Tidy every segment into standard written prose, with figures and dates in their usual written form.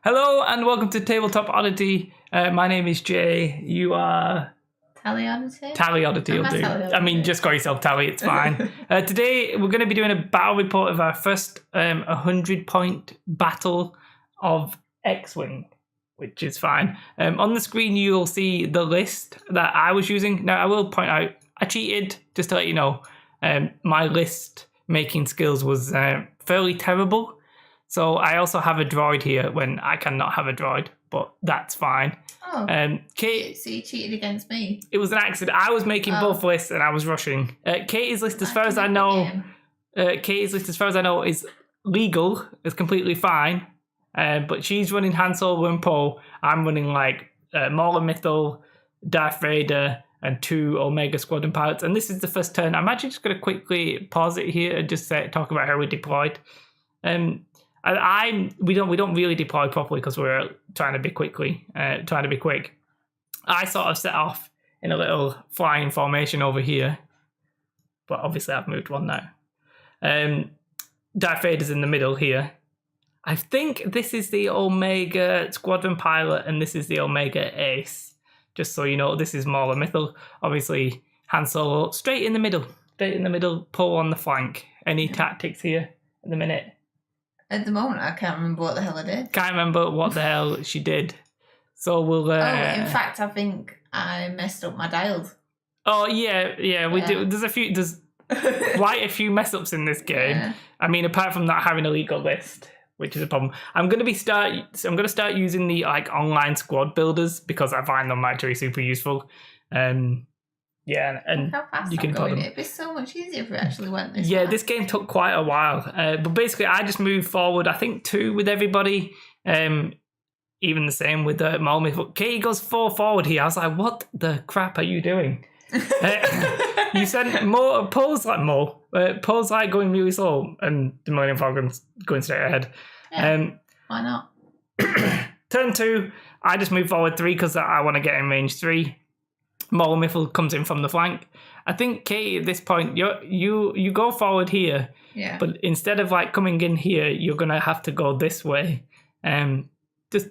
Hello and welcome to Tabletop Oddity. My name is Jay. You are... Tally Oddity? Tally Oddity will do. I mean, just call yourself Tally, it's fine. Today we're going to be doing a battle report of our first 100-point battle of X Wing, which is fine. On the screen you'll see the list that I was using. Now I will point out, I cheated, just to let you know. My list making skills was fairly terrible. So I also have a droid here when I cannot have a droid, but that's fine. Oh, Kate, so you cheated against me? It was an accident. I was making both lists and I was rushing. Katie's list, as far as I know, is legal. It's completely fine. But she's running Han Solo and Poe. I'm running like Maul and Mythal, Darth Vader, and 2 Omega Squadron pilots. And this is the first turn. I'm actually just going to quickly pause it here and just talk about how we deployed. We don't really deploy properly because we're trying to be quick. I sort of set off in a little flying formation over here, but obviously I've moved one now. Darth Vader's in the middle here. I think this is the Omega Squadron pilot and this is the Omega Ace. Just so you know, this is Maul and Mythal. Obviously Han Solo straight in the middle, Poe on the flank. Any tactics here at the minute? At the moment, I can't remember what the hell I did. Can't remember what the hell she did. So we'll... in fact, I think I messed up my dials. Oh, yeah, we do. There's quite a few mess-ups in this game. Yeah. I mean, apart from not having a legal list, which is a problem. I'm going to start using the online squad builders because I find them actually super useful. Yeah, and how fast you can put them. It'd be so much easier if we actually went this way. This game took quite a while. But basically, I just moved forward, I think 2 with everybody. Even the same with Maul. Katie goes 4 forward here. I was like, what the crap are you doing? You said more Poe's like Maul. Poe's like going really slow, and the Millennium Falcon's going straight ahead. Yeah, why not? Turn 2, I just moved forward 3 because I want to get in range 3. Maul and Mythal comes in from the flank. I think Katie at this point you go forward here, but instead of like coming in here, you're gonna have to go this way. It's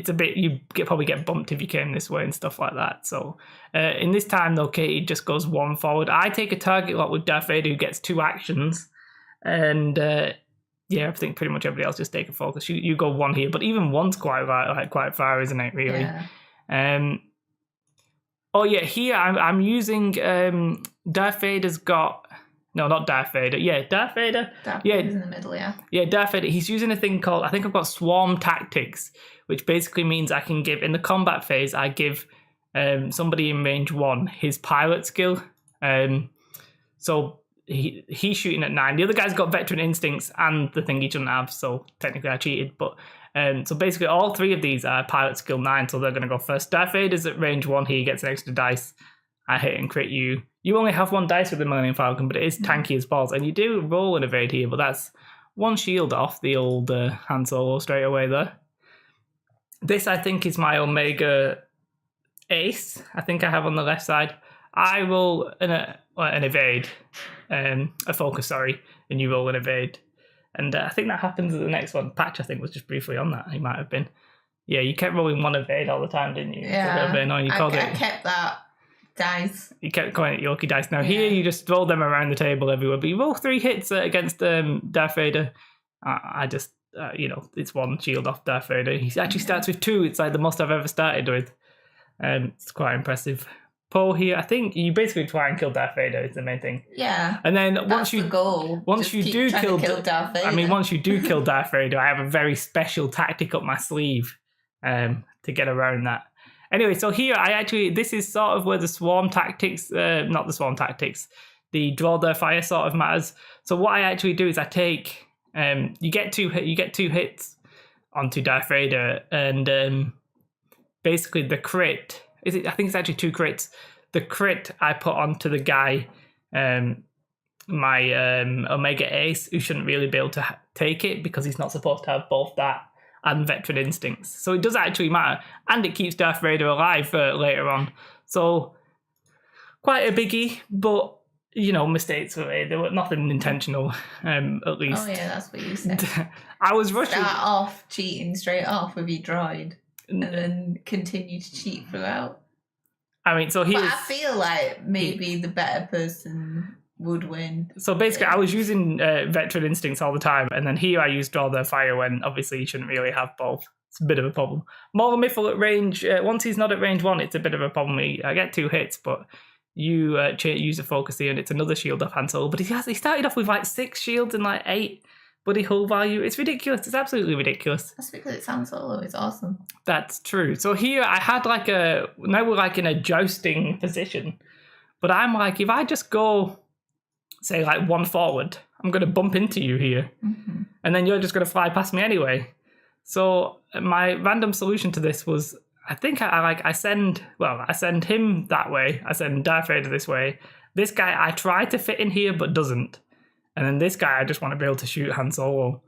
a bit probably get bumped if you came this way and stuff like that. So in this time though, Katie just goes 1 forward. I take a target lock with Darth Vader who gets 2 actions, and I think pretty much everybody else just take a focus. You go 1 here, but even 1's quite far, isn't it? Really. Yeah. Here I'm using Darth Vader's got... No, not Darth Vader. Yeah, Darth Vader. Darth Vader's in the middle, yeah. Yeah, Darth Vader. He's using a thing called... I think I've got Swarm Tactics, which basically means I can give... In the combat phase, I give somebody in range 1 his pilot skill. So he's shooting at 9. The other guy's got Veteran Instincts and the thing he doesn't have, so technically I cheated, but... so basically all 3 of these are pilot skill 9, so they're going to go first. Darth Vader's at range 1, he gets an extra dice. I hit and crit you. You only have 1 dice with the Millennium Falcon, but it is tanky as balls. And you do roll and evade here, but that's 1 shield off the old Han Solo straight away there. This, I think, is my Omega Ace. I think I have on the left side. I roll an evade, a focus, sorry, and you roll an evade. And I think that happens at the next one. Patch, I think, was just briefly on that. He might have been. Yeah, you kept rolling 1 evade all the time, didn't you? Yeah. It's a little bit annoying. I kept that dice. You kept calling it Yorkie dice. Now here, you just roll them around the table everywhere. But you roll 3 hits against Darth Vader. I just, it's 1 shield off Darth Vader. He actually starts with 2. It's like the most I've ever started with. It's quite impressive. Poe here, I think you basically try and kill Darth Vader is the main thing. Yeah. And then once you do kill Darth Vader. I mean, once you do kill Darth Vader, I have a very special tactic up my sleeve to get around that. Anyway, so here this is sort of where the swarm tactics, not the swarm tactics, the draw their fire sort of matters. So what I actually do is I take, you get 2 hits onto Darth Vader, and basically the crit. I think it's actually 2 crits. The crit I put onto the guy, my Omega Ace, who shouldn't really be able to take it because he's not supposed to have both that and Veteran Instincts. So it does actually matter. And it keeps Darth Vader alive later on. So quite a biggie, but mistakes were made. There were nothing intentional, at least. Oh yeah, that's what you said. I was rushing. Start off cheating straight off with your droid, and then continue to cheat throughout. I mean, so I feel like maybe the better person would win. So basically, I was using veteran instincts all the time, and then here I used draw their fire when obviously you shouldn't really have both. It's a bit of a problem. Maul Miffle at range, once he's not at range 1, it's a bit of a problem. I get 2 hits, but you use a focus here, and it's another shield off Han Solo. But he started off with like 6 shields and like 8 bloody hull value. It's ridiculous. It's absolutely ridiculous. That's because it's Han Solo. It's awesome. That's true. So here I had now we're like in a jousting position. But I'm like, if I just go, say, like 1 forward, I'm going to bump into you here. Mm-hmm. And then you're just going to fly past me anyway. So my random solution to this was, I think I send him that way. I send Darth Vader this way. This guy I try to fit in here but doesn't. And then this guy I just want to be able to shoot Han Solo.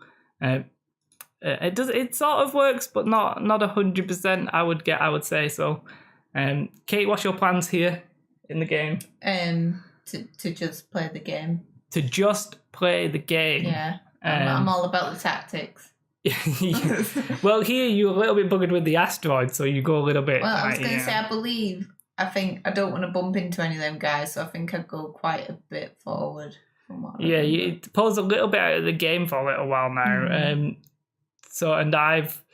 It sort of works, but not 100%. I would say so. Kate, what's your plans here in the game? To just play the game. To just play the game. Yeah, I'm all about the tactics. Well, here you're a little bit buggered with the asteroid, so you go a little bit. Well, I was going to say, I think I don't want to bump into any of them guys, so I think I'd go quite a bit forward. Yeah, you pose a little bit out of the game for a little while now. Mm-hmm. I've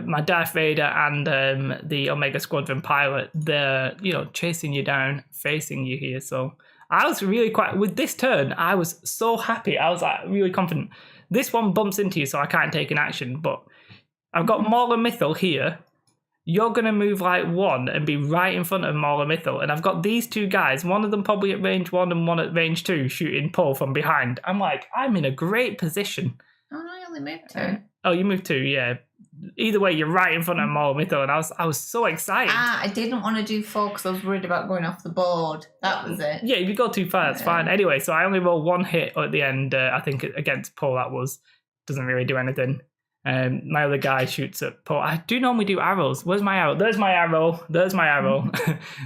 my Darth Vader and the Omega Squadron pilot, they're chasing you down, facing you here. So I was really with this turn. I was so happy. I was like really confident. This one bumps into you, so I can't take an action. But I've got Maul and Mythil here. You're going to move like 1 and be right in front of Maul and Mythil. And I've got these 2 guys, one of them probably at range 1 and one at range 2, shooting Poe from behind. I'm like, I'm in a great position. Oh, no, I only moved 2. Oh, you moved 2, yeah. Either way, you're right in front of Maul and Mythil, and I was so excited. I didn't want to do 4 because I was worried about going off the board. That was it. Yeah, if you go too far, that's fine. Anyway, so I only rolled 1 hit at the end. I think against Poe, doesn't really do anything. My other guy shoots at Poe. I do normally do arrows. Where's my arrow? There's my arrow.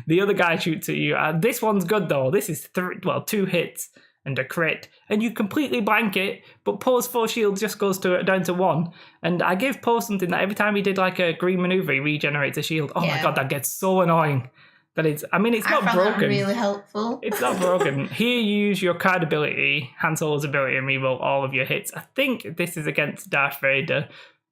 The other guy shoots at you. This one's good though. This is 2 hits and a crit, and you completely blank it. But Poe's 4 shield just goes down to 1. And I gave Poe something that every time he did like a green maneuver, he regenerates a shield. Oh my god, that gets so annoying. It's not broken. That really helpful. It's not broken. Here you use your card ability, Han Solo's ability, and reroll all of your hits. I think this is against Darth Vader.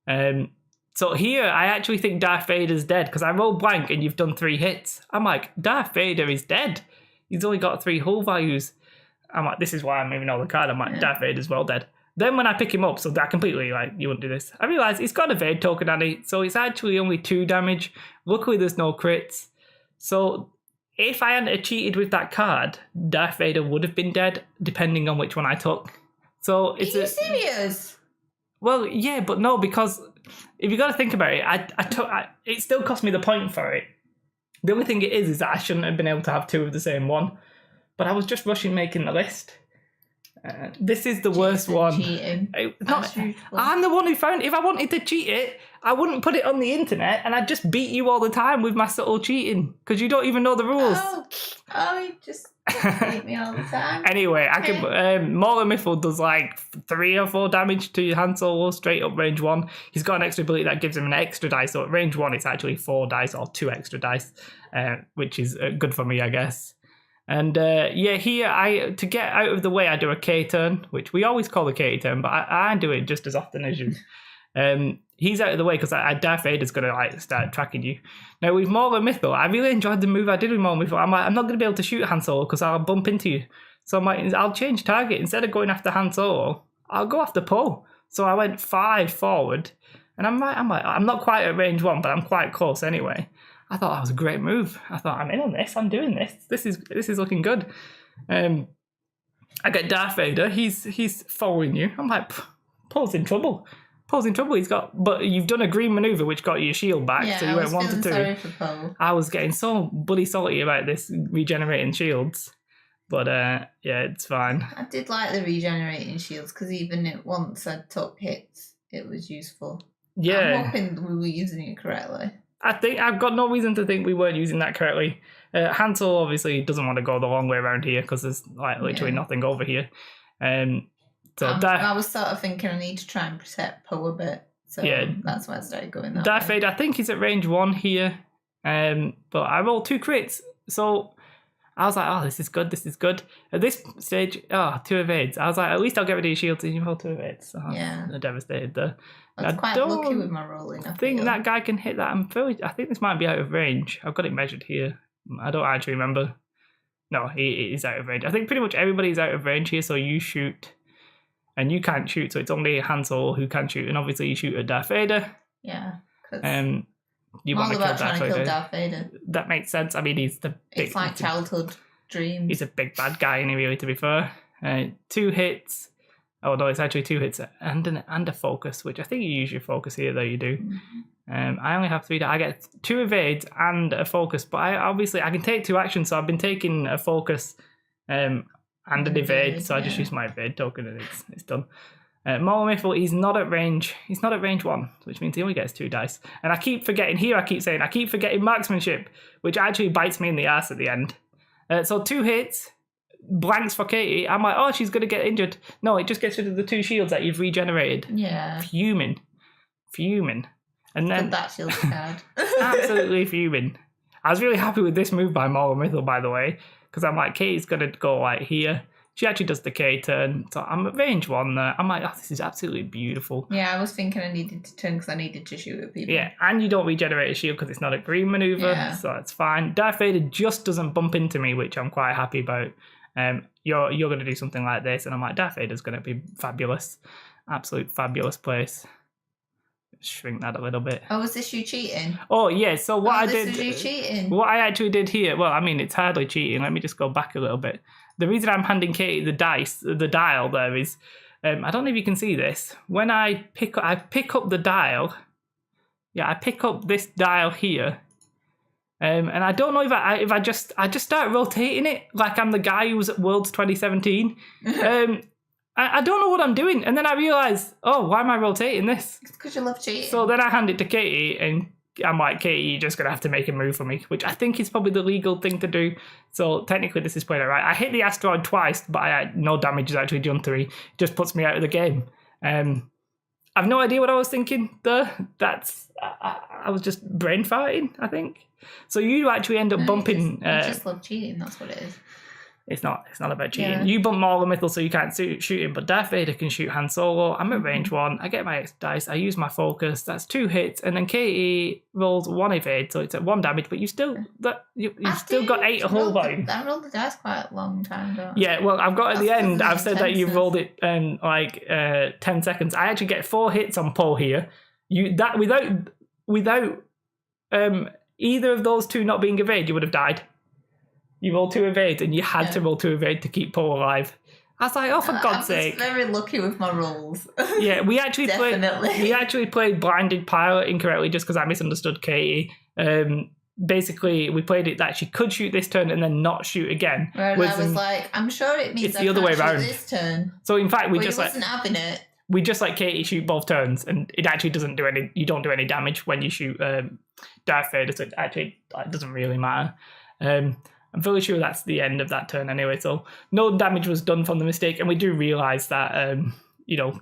So here I actually think Darth Vader's dead because I rolled blank and you've done 3 hits. I'm like, Darth Vader is dead. He's only got 3 hull values. I'm like, this is why I'm moving all the card. I'm like, Darth Vader's well dead. Then when I pick him up, so that completely you wouldn't do this. I realise he's got a Vader token on it, so it's actually only 2 damage. Luckily, there's no crits. So if I hadn't cheated with that card, Darth Vader would have been dead, depending on which one I took. So it's Are you serious? Well, yeah, but no, because if you got to think about it, it still cost me the point for it. The only thing it is that I shouldn't have been able to have 2 of the same one. But I was just rushing making the list. This is the worst one. Cheating. I'm the one who found. If I wanted to cheat it, I wouldn't put it on the internet, and I'd just beat you all the time with my subtle cheating because you don't even know the rules. You just beat me all the time. Anyway, I can. Maul and Miffle does like 3 or 4 damage to Han Solo straight up range 1. He's got an extra ability that gives him an extra dice. So at range 1, it's actually 4 dice or 2 extra dice, which is good for me, I guess. And here to get out of the way, I do a K turn, which we always call a K turn, but I do it just as often as you. He's out of the way because Darth Vader's going to start tracking you. Now with Maul and Mythil, I really enjoyed the move I did with Maul and Mythil. I'm like, I'm not going to be able to shoot Han Solo because I'll bump into you. So I'm like, I'll change target. Instead of going after Han Solo, I'll go after Poe. So I went 5 forward, and I'm not quite at range 1, but I'm quite close anyway. I thought that was a great move. I thought, I'm in on this. I'm doing this. This is looking good. I get Darth Vader. He's following you. I'm like, Poe's in trouble. But you've done a green maneuver which got your shield back, so you went 1 to 2. Sorry for Poe. I was getting so bloody salty about this regenerating shields, but it's fine. I did like the regenerating shields because even once I took hits, it was useful. Yeah, I'm hoping we were using it correctly. I think I've got no reason to think we weren't using that correctly. Han Solo obviously doesn't want to go the long way around here because there's like literally nothing over here. So I was sort of thinking I need to try and protect Poe a bit. So that's why I started going that Darth way. Vader, I think he's at range 1 here. But I rolled 2 crits. So I was like, oh, this is good, this is good. At this stage, 2 evades. I was like, at least I'll get rid of your shields and you roll 2 evades. So I'm devastated there. I was quite lucky with my rolling. I think that guy can hit that. I think this might be out of range. I've got it measured here. I don't actually remember. No, he is out of range. I think pretty much everybody's out of range here, so you shoot. And you can't shoot, so it's only Han Solo who can shoot. And obviously you shoot at Darth Vader. Yeah. You want to kill Darth Vader. That makes sense. I mean, he's the big... It's like childhood dreams. He's a big bad guy, isn't he, really, to be fair? 2 hits. Oh, no, it's actually 2 hits and a focus, which I think you use your focus here, though you do. I only have 3. I get 2 evades and a focus, but I can take 2 actions, so I've been taking a focus and an evade, so I just use my evade token and it's done. Maul Miffle, he's not at range 1, which means he only gets 2 dice. And I keep forgetting marksmanship, which actually bites me in the ass at the end. So 2 hits, blanks for Katie. I'm like, oh, she's going to get injured. No, it just gets rid of the 2 shields that you've regenerated. Yeah. Fuming. And then that shield card. Absolutely fuming. I was really happy with this move by Maul Miffle, by the way, because I'm like, Katie's going to go like here. She actually does the K turn, so I'm at range 1 there. I'm like, oh, this is absolutely beautiful. Yeah, I was thinking I needed to turn because I needed to shoot at people. Yeah, and you don't regenerate a shield because it's not a green maneuver, so it's fine. Darth Vader just doesn't bump into me, which I'm quite happy about. You're going to do something like this, and I'm like, Darth Vader's going to be fabulous. Absolute fabulous place. Shrink that a little bit. Oh, was this you cheating? Oh, yeah, so what I did... This is you cheating? What I actually did here... Well, I mean, it's hardly cheating. Let me just go back a little bit. The reason I'm handing Katie the dial there is... I don't know if you can see this. When I pick up the dial... Yeah, I pick up this dial here. And I don't know if I just start rotating it like I'm the guy who was at Worlds 2017. I don't know what I'm doing. And then I realise, oh, why am I rotating this? It's because you love cheating. So then I hand it to Katie and I'm like, Katie, you're just going to have to make a move for me, which I think is probably the legal thing to do. So technically this is played out right. I hit the asteroid twice, but no damage is actually done to me. It just puts me out of the game. I've no idea what I was thinking there. I was just brain farting, I think. So you actually end up bumping... You just love cheating, that's what it is. It's not about cheating. Yeah. You bump Maul Miffle so you can't shoot him, but Darth Vader can shoot Han Solo. I'm at range 1. I get my X dice. I use my focus. That's 2 hits, and then Katie rolls 1 evade, so it's at 1 damage. But you still got 8 whole volume. I rolled the dice quite a long time, don't I? Yeah, well, I've got at the end. I've said that you've rolled it 10 seconds. I actually get 4 hits on Poe here. Without either of those 2 not being evade, you would have died. You rolled 2 evades, and you had to roll 2 evade to keep Poe alive. I was like, oh, for God's sake. I was very lucky with my rolls. Yeah, we actually played Blinded Pilot incorrectly just because I misunderstood Katie. Basically, we played it that she could shoot this turn and then not shoot again. Right, I was like, I'm sure it means it's the other way around. This turn. So in fact, we wasn't having it. We just let Katie shoot both turns, and it actually doesn't do any. You don't do any damage when you shoot Darth Vader, so it doesn't really matter. I'm fairly sure that's the end of that turn anyway, so no damage was done from the mistake, and we do realise that,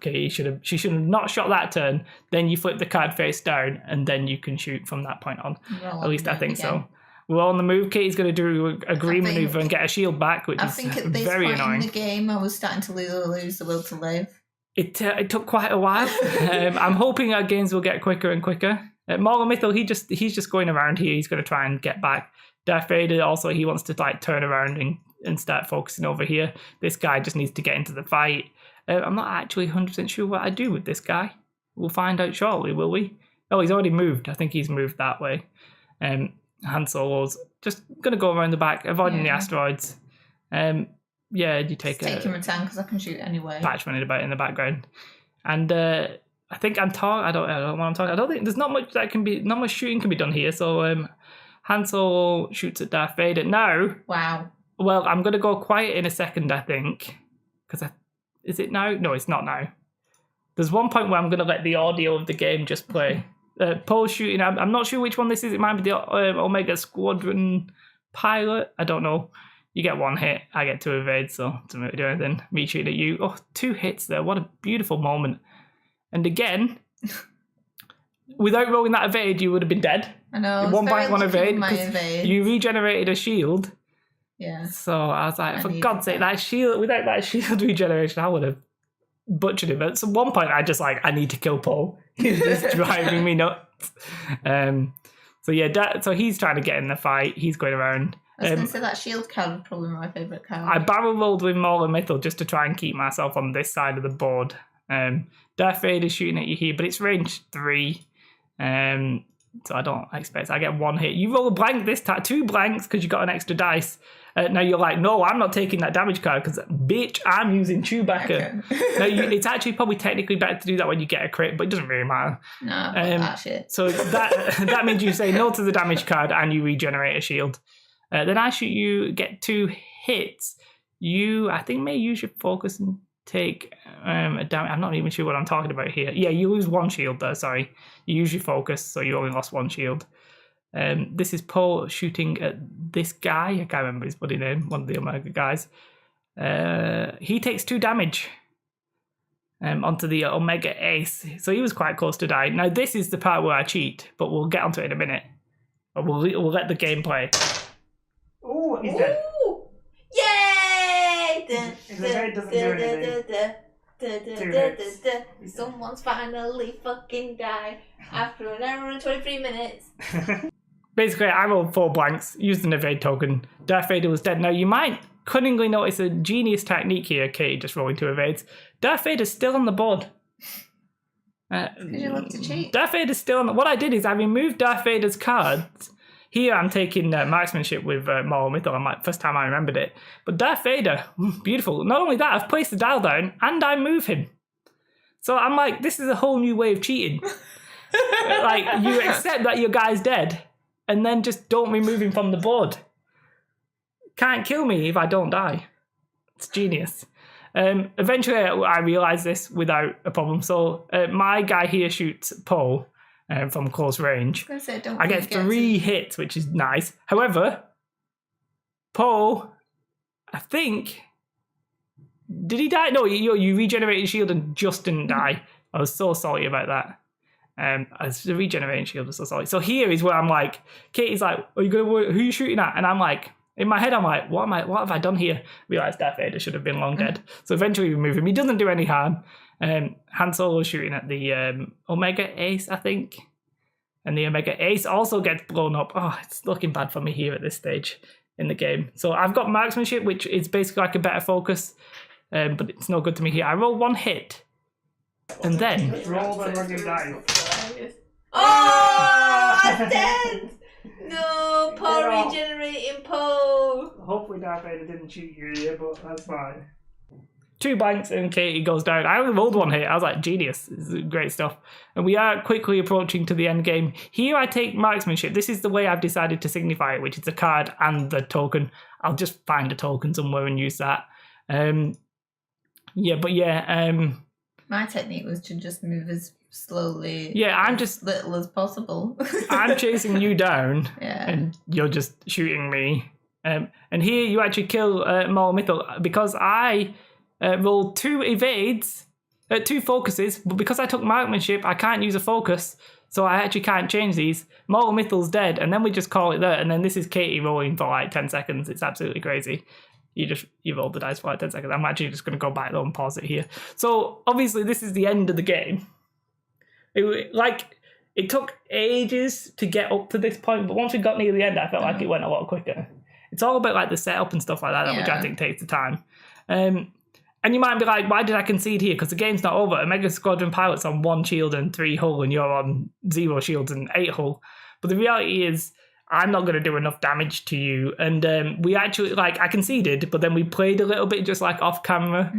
Katie should have not shot that turn, then you flip the card face down, and then you can shoot from that point on. At least I think so. We're on the move. Katie's going to do a green manoeuvre and get a shield back, which is very annoying. I think at this point in the game, I was starting to lose the will to live. It took quite a while. I'm hoping our games will get quicker and quicker. Maul Miffle, he's just going around here. He's going to try and get back. Darth Vader also, he wants to turn around and start focusing over here. This guy just needs to get into the fight. I'm not actually 100% sure what I do with this guy. We'll find out shortly, will we? Oh, he's already moved. I think he's moved that way. Han Solo's just going to go around the back, avoiding the asteroids. You take him a time because I can shoot anyway. Patch running about in the background. And I think I'm talking. I don't know what I'm talking. I don't think there's not much shooting can be done here. So Han Solo shoots at Darth Vader. Now, wow. Well, I'm going to go quiet in a second, I think. Is it now? No, it's not now. There's one point where I'm going to let the audio of the game just play. Poe shooting. I'm not sure which one this is. It might be the Omega Squadron pilot. I don't know. You get 1 hit. I get 2 evades, so it doesn't really do anything. Me shooting at you. Oh, 2 hits there. What a beautiful moment. And again, without rolling that evade, you would have been dead. I know. 1 point 1 evade. You regenerated a shield. Yeah. So I was like, for God's sake, that shield, without that shield regeneration, I would have butchered him. At some one point, I need to kill Poe. He's just driving me nuts. So yeah, so he's trying to get in the fight. He's going around. I was going to say that shield card was probably my favourite card. I barrel rolled with Maul and Mythil just to try and keep myself on this side of the board. Darth Vader's shooting at you here, but it's range 3. So I don't expect I get 1 hit. You roll a blank this time, 2 blanks because you got an extra dice. Now you're like, no, I'm not taking that damage card because, bitch, I'm using Chewbacca. Now it's actually probably technically better to do that when you get a crit, but it doesn't really matter. No, that shit. So that means you say no to the damage card and you regenerate a shield. Then I shoot you, get 2 hits. You, I think, may use your focus and take a damage. I'm not even sure what I'm talking about here. Yeah, you lose 1 shield there, sorry. You use your focus, so you only lost 1 shield. This is Poe shooting at this guy. I can't remember his bloody name, one of the Omega guys. He takes 2 damage onto the Omega Ace. So he was quite close to dying. Now, this is the part where I cheat, but we'll get onto it in a minute. But we'll let the game play. Oh, he's dead. Yay! Anything. Someone's finally fucking died after an hour and 23 minutes. Basically, I rolled 4 blanks, used an evade token. Darth Vader was dead. Now, you might cunningly notice a genius technique here, Katie, just rolling 2 evades. Darth Vader's still on the board. Because you love to cheat. Darth Vader's still on the... What I did is I removed Darth Vader's cards. Here I'm taking marksmanship with Maul Mythil. I'm like, first time I remembered it. But Darth Vader, beautiful. Not only that, I've placed the dial down and I move him. So I'm like, this is a whole new way of cheating. Like, you accept that your guy's dead and then just don't remove him from the board. Can't kill me if I don't die. It's genius. Eventually, I realised this without a problem. So my guy here shoots Poe. From close range. I get 3 hits, which is nice. However, Poe, I think, did he die? No, you regenerated shield and just didn't die. I was so salty about that. As the regenerating shield was so salty. So here is where I'm like, Katie's like, "Are you gonna? Who are you shooting at?" And I'm like, in my head, I'm like, what have I done here? Realised Darth Vader should have been long dead. So eventually we move him. He doesn't do any harm. Han Solo shooting at the Omega Ace, I think. And the Omega Ace also gets blown up. Oh, it's looking bad for me here at this stage in the game. So I've got marksmanship, which is basically like a better focus. But it's no good to me here. I roll 1 hit. And then... roll the fucking dice. Oh, I'm dead! No, Poe regenerating Poe. Hopefully Darth Vader didn't cheat you here, but that's fine. 2 blanks and Katie goes down. I only rolled 1 hit. I was like, genius. This is great stuff. And we are quickly approaching to the end game. Here I take marksmanship. This is the way I've decided to signify it, which is the card and the token. I'll just find a token somewhere and use that. My technique was to just move as slowly, I'm just little as possible. I'm chasing you down, yeah, and you're just shooting me. And here you actually kill Maul Mythil because I rolled 2 evades, 2 focuses, but because I took marksmanship, I can't use a focus, so I actually can't change these. Maul Mythil's dead, and then we just call it there. And then this is Katie rolling for like 10 seconds. It's absolutely crazy. You rolled the dice for like 10 seconds. I'm actually just going to go back though and pause it here. So obviously this is the end of the game. It took ages to get up to this point, but once we got near the end, I felt like it went a lot quicker. It's all about like the setup and stuff like that, which I think takes the time. And you might be like, why did I concede here? Because the game's not over. Omega Squadron pilot's on 1 shield and 3 hull, and you're on 0 shields and 8 hull. But the reality is, I'm not going to do enough damage to you. And we actually, I conceded, but then we played a little bit just like off camera,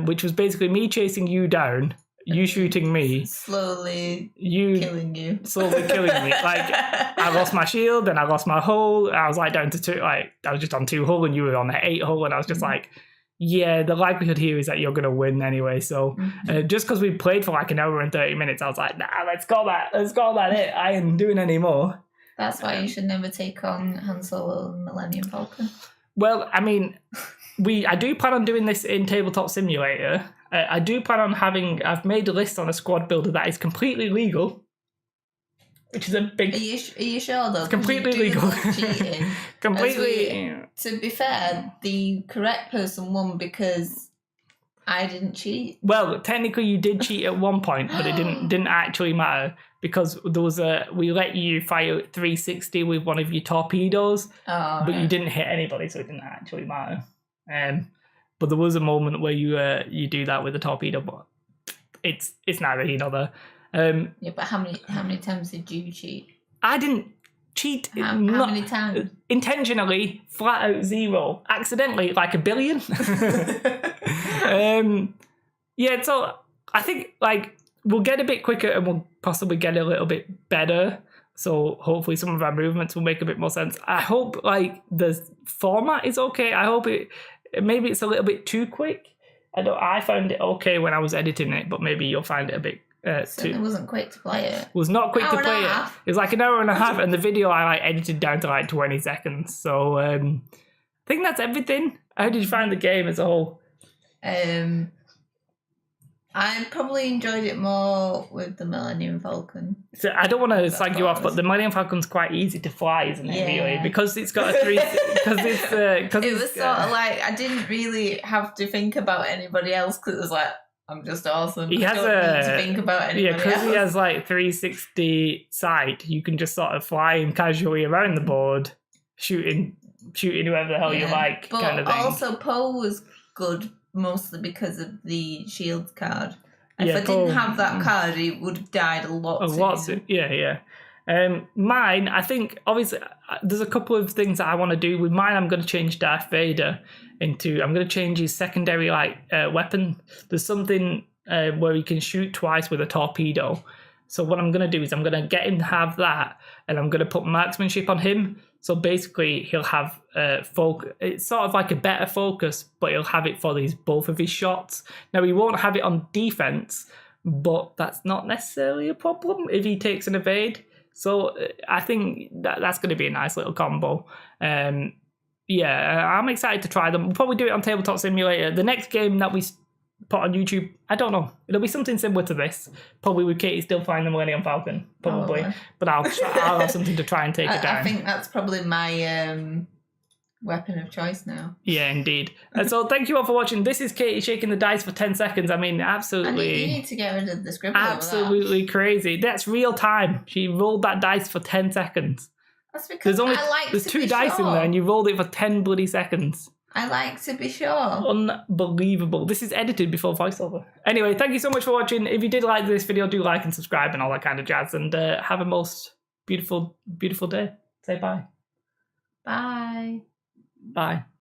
which was basically me chasing you down, you shooting me. Slowly killing you. Slowly killing me. I lost my shield, and I lost my hull. I was down to 2, I was just on 2 hull, and you were on 8 hull, and I was just like, yeah, the likelihood here is that you're going to win anyway. So just because we played for like an hour and 30 minutes, I was like, nah, let's call that it. I ain't doing any more. That's why you should never take on Han Solo and Millennium Falcon. Well, I mean, I do plan on doing this in Tabletop Simulator. I do plan on I've made a list on a squad builder that is completely legal. Which is a big... Are you sure, though? It's completely legal. Cheating. Completely... To be fair, the correct person won because I didn't cheat. Well, technically you did cheat at one point, but it didn't actually matter because there was we let you fire 360 with one of your torpedoes, but you didn't hit anybody, so it didn't actually matter. But there was a moment where you do that with a torpedo, but it's neither here nor there. Yeah, but how many times did you cheat? I didn't cheat. How many times? Intentionally, flat out 0. Accidentally, like 1 billion. Yeah, so I think like we'll get a bit quicker and we'll possibly get a little bit better. So hopefully some of our movements will make a bit more sense. I hope like the format is okay. I hope maybe it's a little bit too quick. I found it okay when I was editing it, but maybe you'll find it a bit it wasn't quick to play it. Was not quick to play it. It was like an hour and a half, and the video I like edited down to like 20 seconds. So I think that's everything. How did you find the game as a whole? I probably enjoyed it more with the Millennium Falcon. So I don't want to slag you off, but the Millennium Falcon's quite easy to fly, isn't it? Yeah. Really, because it's got a 3. It was sort of like I didn't really have to think about anybody else because it was like I'm just awesome. He has I don't need to think about anybody else. because he has like 360 sight. You can just sort of fly him casually around the board, shooting whoever the hell you like, but kind of thing. Also, Poe was good mostly because of the shield card. If I Poe, didn't have that card, he would have died a lot sooner. Yeah. Mine, I think, obviously, there's a couple of things that I want to do. With mine, I'm going to change Darth Vader I'm going to change his secondary weapon. There's something where he can shoot twice with a torpedo. So what I'm going to do is I'm going to get him to have that, and I'm going to put marksmanship on him. So basically, he'll have it's sort of like a better focus, but he'll have it for both of his shots. Now, he won't have it on defense, but that's not necessarily a problem if he takes an evade. So I think that's going to be a nice little combo. I'm excited to try them. We'll probably do it on Tabletop Simulator. The next game that we put on YouTube, I don't know. It'll be something similar to this. Probably with Katie still flying the Millennium Falcon. Probably. But I'll have something to try and take it down. I think that's probably my weapon of choice now. Yeah, indeed. So thank you all for watching. This is Katie shaking the dice for 10 seconds. I mean, absolutely. You need to get rid of the scribble. Absolutely crazy. That's real time. She rolled that dice for 10 seconds. That's because there's 2 dice in there and you rolled it for 10 bloody seconds. I like to be sure. Unbelievable. This is edited before voiceover. Anyway, thank you so much for watching. If you did like this video, do like and subscribe and all that kind of jazz. And have a most beautiful, beautiful day. Say bye. Bye. Bye.